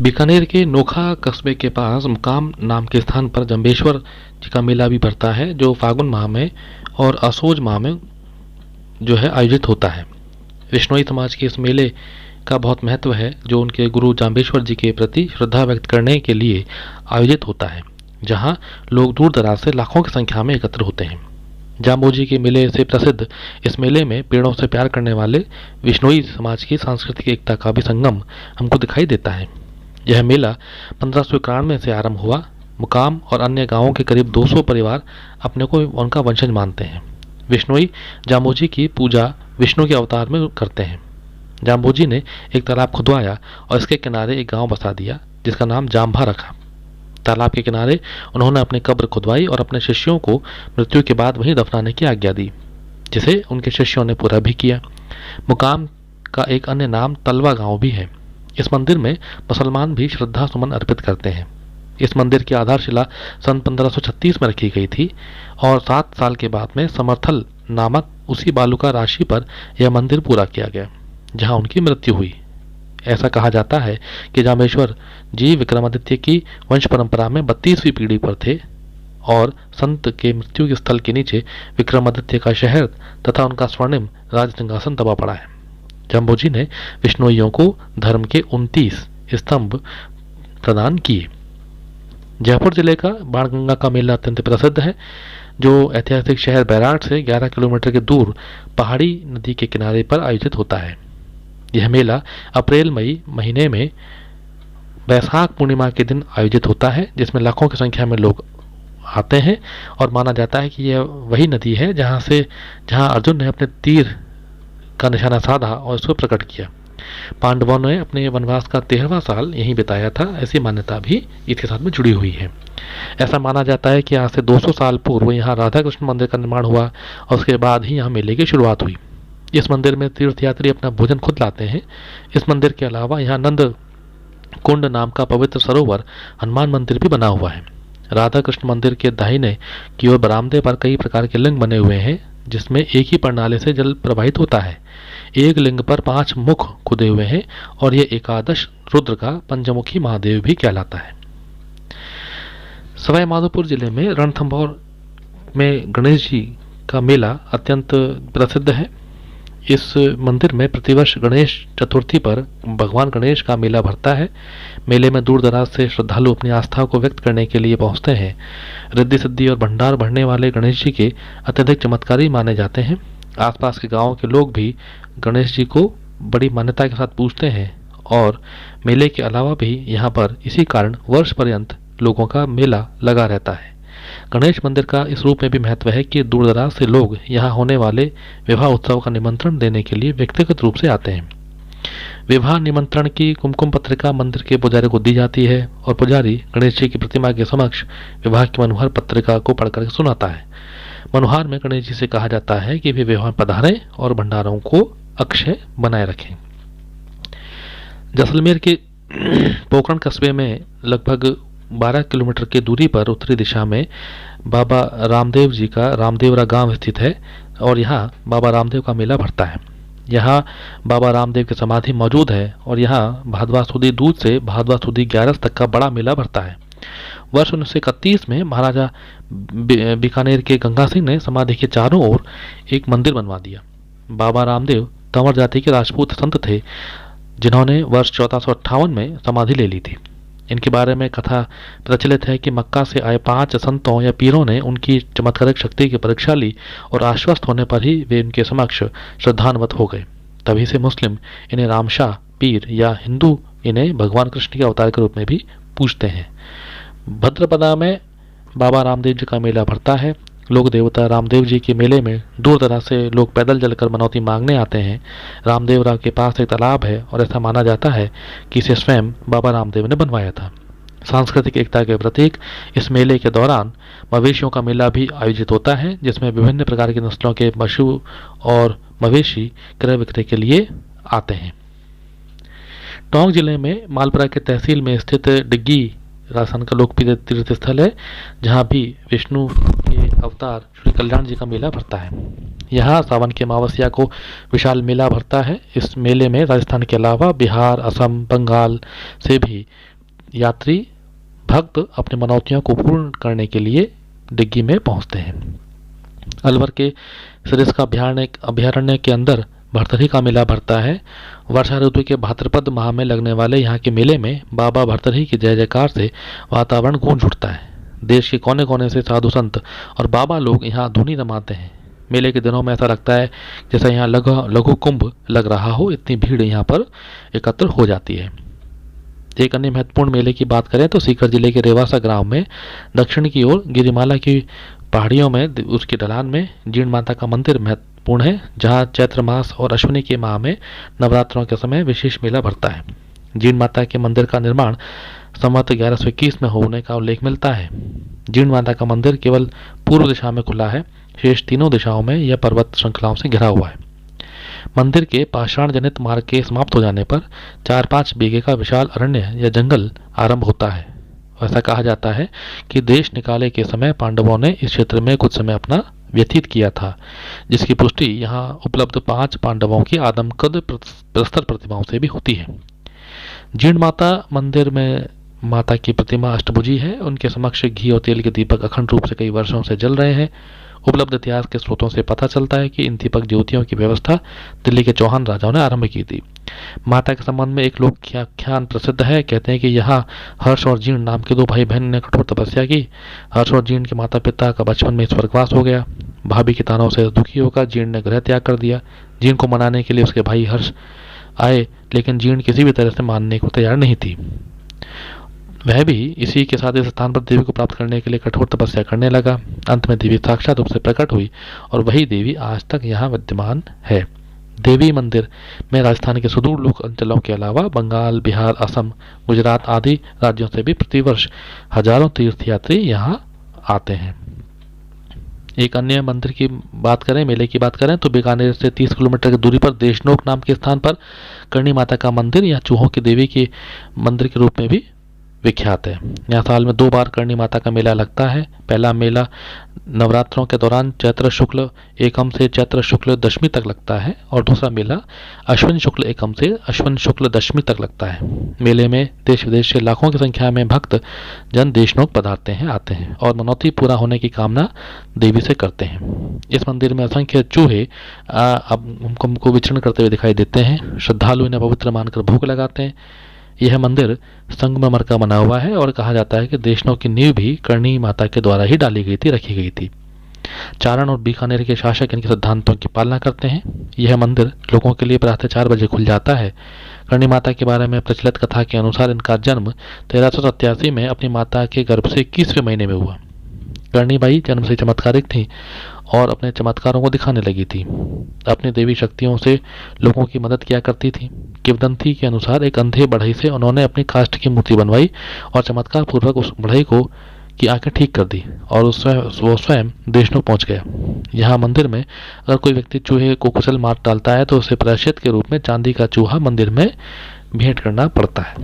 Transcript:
बीकानेर के नोखा कस्बे के पास मुकाम नाम के स्थान पर जंबेश्वर जी का मेला भी भरता है, जो फागुन माह में और असोज माह में जो है आयोजित होता है। विश्नोई समाज के इस मेले का बहुत महत्व है, जो उनके गुरु जाम्बेश्वर जी के प्रति श्रद्धा व्यक्त करने के लिए आयोजित होता है, जहां लोग दूर दराज से लाखों की संख्या में एकत्र होते हैं। जाम्बोजी के मेले से प्रसिद्ध इस मेले में पेड़ों से प्यार करने वाले विश्नोई समाज की सांस्कृतिक एकता का भी संगम हमको दिखाई देता है। यह मेला 1591 से आरंभ हुआ। मुकाम और अन्य गांवों के करीब 200 परिवार अपने को उनका वंशज मानते हैं। विश्नोई जाम्बोजी की पूजा विष्णु के अवतार में करते हैं। जाम्बोजी ने एक तालाब खुदवाया और इसके किनारे एक गांव बसा दिया, जिसका नाम जाम्भा रखा। तालाब के किनारे उन्होंने अपनी कब्र खुदवाई और अपने शिष्यों को मृत्यु के बाद वहीं दफनाने की आज्ञा दी, जिसे उनके शिष्यों ने पूरा भी किया। मुकाम का एक अन्य नाम तलवा गांव भी है। इस मंदिर में मुसलमान भी श्रद्धा सुमन अर्पित करते हैं। इस मंदिर की आधारशिला सन 1536 में रखी गई थी और 7 साल के बाद में समर्थल नामक उसी बालुका राशि पर यह मंदिर पूरा किया गया, जहां उनकी मृत्यु हुई। ऐसा कहा जाता है कि जाम्बेश्वर जी विक्रमादित्य की वंश परंपरा में 32वीं पीढ़ी पर थे और संत के मृत्यु के स्थल के नीचे विक्रमादित्य का शहर तथा उनका स्वर्णिम राज सिंहासन दबा पड़ा है। जाम्बोजी ने विश्नोइयों को धर्म के 29 स्तंभ प्रदान किए। जयपुर जिले का बाणगंगा का मेला अत्यंत प्रसिद्ध है, जो ऐतिहासिक शहर बैराट से 11 किलोमीटर के दूर पहाड़ी नदी के किनारे पर आयोजित होता है। यह मेला अप्रैल मई महीने में बैसाख पूर्णिमा के दिन आयोजित होता है, जिसमें लाखों की संख्या में लोग आते हैं और माना जाता है कि यह वही नदी है जहां अर्जुन ने अपने तीर का निशाना साधा और इसको प्रकट किया। पांडवों ने अपने वनवास का 13वां साल यहीं बिताया था। ऐसी मान्यता भी इसके साथ में जुड़ी हुई है। ऐसा माना जाता है कि आज से 200 साल पूर्व यहाँ राधा कृष्ण मंदिर का निर्माण हुआ और उसके बाद ही यहाँ मेले की शुरुआत हुई। इस मंदिर में तीर्थयात्री अपना भोजन खुद लाते हैं। इस मंदिर के अलावा यहाँ नंद कुंड नाम का पवित्र सरोवर, हनुमान मंदिर भी बना हुआ है। राधा कृष्ण मंदिर के दाहिने की ओर बरामदे पर कई प्रकार के लिंग बने हुए हैं, जिसमें एक ही प्रणाली से जल प्रवाहित होता है। एक लिंग पर 5 मुख खुदे हुए हैं और यह एकादश रुद्र का पंचमुखी महादेव भी कहलाता है। सवाई माधोपुर जिले में रणथंभौर में गणेश जी का मेला अत्यंत प्रसिद्ध है। इस मंदिर में प्रतिवर्ष गणेश चतुर्थी पर भगवान गणेश का मेला भरता है। मेले में दूर दराज से श्रद्धालु अपनी आस्था को व्यक्त करने के लिए पहुंचते हैं। रिद्धि सिद्धि और भंडार भरने वाले गणेश जी के अत्यधिक चमत्कारी माने जाते हैं। आसपास के गांवों के लोग भी गणेश जी को बड़ी मान्यता के साथ पूजते हैं और मेले के अलावा भी यहाँ पर इसी कारण वर्ष पर्यंत लोगों का मेला लगा रहता है। गणेश मंदिर का इस रूप में भी महत्व है कि दूर दराज से लोग यहाँ होने वाले विवाह उत्सव का निमंत्रण देने के लिए व्यक्तिगत रूप से आते हैं। विवाह निमंत्रण की कुमकुम पत्रिका मंदिर के पुजारी को दी जाती है और पुजारी गणेश जी की प्रतिमा के समक्ष विवाह की मनोहर पत्रिका को पढ़कर सुनाता है। मनोहार में गणेश जी से कहा जाता है कि वे विवाह पधारें और भंडारों को अक्षय बनाए रखें। जैसलमेर के पोखरण कस्बे में लगभग 12 किलोमीटर की दूरी पर उत्तरी दिशा में बाबा रामदेव जी का रामदेवरा गांव स्थित है और यहाँ बाबा रामदेव का मेला भरता है। यहाँ बाबा रामदेव की समाधि मौजूद है और यहाँ भादवा सुदी दूज से भादवा सुदी 11 तक का बड़ा मेला भरता है। वर्ष 1931 में महाराजा बीकानेर के गंगा सिंह ने समाधि के चारों ओर एक मंदिर बनवा दिया। बाबा रामदेव तंवर जाति के राजपूत संत थे, जिन्होंने वर्ष 1458 में समाधि ले ली थी। इनके बारे में कथा प्रचलित है कि मक्का से आए 5 संतों या पीरों ने उनकी चमत्कारिक शक्ति की परीक्षा ली और आश्वस्त होने पर ही वे उनके समक्ष श्रद्धान्वित हो गए। तभी से मुस्लिम इन्हें रामशाह पीर या हिंदू इन्हें भगवान कृष्ण के अवतार के रूप में भी पूजते हैं। भद्रपदा में बाबा रामदेव जी का मेला भरता है। लोक देवता रामदेव जी के मेले में दूर दराज से लोग पैदल चलकर मनौती मांगने आते हैं। रामदेवरा के पास एक तालाब है और ऐसा माना जाता है कि इसे स्वयं बाबा रामदेव ने बनवाया था। सांस्कृतिक एकता के प्रतीक इस मेले के दौरान मवेशियों का मेला भी आयोजित होता है, जिसमें विभिन्न प्रकार की नस्लों के पशु और मवेशी क्रय विक्रय के लिए आते हैं। टोंक जिले में मालपुरा के तहसील में स्थित डिग्गी राजस्थान का लोकप्रिय तीर्थ स्थल है, जहाँ भी विष्णु के अवतार श्री कल्याण जी का मेला भरता है। यहाँ सावन की अमावस्या को विशाल मेला भरता है। इस मेले में राजस्थान के अलावा बिहार, असम, बंगाल से भी यात्री भक्त अपनी मनौतियों को पूर्ण करने के लिए डिग्गी में पहुंचते हैं। अलवर के सरिस्का अभयारण्य के अंदर भरथरी का मेला भरता है। वर्षा ऋतु के भाद्रपद माह में लगने वाले यहाँ के मेले में बाबा भरथरी की जय जयकार से वातावरण गूंज उठता है। देश के कोने कोने से साधु संत और बाबा लोग यहाँ धुनी रमाते हैं। मेले के दिनों में ऐसा लगता है जैसा यहाँ लघु कुंभ लग रहा हो, इतनी भीड़ यहाँ पर एकत्र हो जाती है। एक अन्य महत्वपूर्ण मेले की बात करें तो सीकर जिले के रेवासा गांव में दक्षिण की ओर गिरिमाला की पहाड़ियों में उसकी ढलान में जीर्ण माता का मंदिर महत्वपूर्ण है, जहां चैत्र मास और अश्विनी के माह में नवरात्रों के समय विशेष मेला भरता है। जीर्ण माता के मंदिर का निर्माण संवत 1121 में होने का उल्लेख मिलता है। जीर्ण माता का मंदिर केवल पूर्व दिशा में खुला है, शेष तीनों दिशाओं में यह पर्वत श्रृंखलाओं से घिरा हुआ है। मंदिर के पाषाण जनित मार्ग के समाप्त हो जाने पर 4-5 बीघे का विशाल अरण्य या जंगल आरंभ होता है। ऐसा कहा जाता है कि देश निकाले के समय पांडवों ने इस क्षेत्र में कुछ समय अपना व्यतीत किया था, जिसकी पुष्टि यहाँ उपलब्ध 5 पांडवों की आदमकद प्रस्तर प्रतिमाओं से भी होती है। जीर्ण माता मंदिर में माता की प्रतिमा अष्टभुजी है। उनके समक्ष घी और तेल के दीपक अखंड रूप से कई वर्षों से जल रहे हैं। उपलब्ध इतिहास के स्रोतों से पता चलता है कि इन दीपक ज्योतियों की व्यवस्था दिल्ली के चौहान राजाओं ने आरंभ की थी। माता के संबंध में एक लोक ख्यान प्रसिद्ध है। कहते हैं कि यहाँ हर्ष और जीर्ण नाम के 2 भाई बहन ने कठोर तपस्या की। हर्ष और जीर्ण के माता पिता का बचपन में स्वर्गवास हो गया। भाभी के तानों से दुखी होकर जीर्ण ने गृह त्याग कर दिया। जीर्ण को मनाने के लिए उसके भाई हर्ष आए, लेकिन जीर्ण किसी भी तरह से मानने को तैयार नहीं थी। वह भी इसी के साथ इस स्थान पर देवी को प्राप्त करने के लिए कठोर तपस्या करने लगा। अंत में देवी साक्षात रूप से प्रकट हुई और वही देवी आज तक यहाँ विद्यमान है। देवी मंदिर में राजस्थान के सुदूर लोक अंचलों के अलावा बंगाल, बिहार, असम, गुजरात आदि राज्यों से भी प्रतिवर्ष हजारों तीर्थयात्री यहाँ आते हैं। एक अन्य मंदिर की बात करें, मेले की बात करें तो बीकानेर से 30 किलोमीटर की दूरी पर देशनोक नाम के स्थान पर करणी माता का मंदिर या चूहों की देवी के मंदिर के रूप में भी विख्यात है। यहाँ साल में 2 बार करणी माता का मेला लगता है। पहला मेला नवरात्रों के दौरान चैत्र शुक्ल एकम से चैत्र शुक्ल दशमी तक लगता है और दूसरा मेला अश्विन शुक्ल एकम से अश्विन शुक्ल दशमी तक लगता है। मेले में देश विदेश से लाखों की संख्या में भक्त जन देशनोक पधारते हैं, आते हैं और मनौती पूरा होने की कामना देवी से करते हैं। इस मंदिर में असंख्य चूहे अब हमको विचरण करते हुए दिखाई देते हैं। श्रद्धालु इन्हें पवित्र मानकर भोग लगाते हैं। यह मंदिर संगमरमर का बना हुआ है और कहा जाता है कि देशनोक की नींव भी करणी माता के द्वारा ही डाली गई थी, रखी गई थी। चारण और बीकानेर के शासक इनके सिद्धांतों की पालना करते हैं। यह मंदिर लोगों के लिए प्रातः 4 बजे खुल जाता है। करणी माता के बारे में प्रचलित कथा के अनुसार इनका जन्म 1387 में अपनी माता के गर्भ से 21वें महीने में हुआ। करणी बाई जन्म से चमत्कारिक थी और अपने चमत्कारों को दिखाने लगी थी। अपनी देवी शक्तियों से लोगों की मदद किया करती थी। किंवदंती के अनुसार एक अंधे बढ़ई से उन्होंने अपनी काष्ठ की मूर्ति बनवाई और चमत्कार पूर्वक उस बढ़ई को की आंखें ठीक कर दी और वो स्वयं देशनोक पहुंच गया। यहाँ मंदिर में अगर कोई व्यक्ति चूहे को कुचल मार डालता है तो उसे प्रायश्चित के रूप में चांदी का चूहा मंदिर में भेंट करना पड़ता है।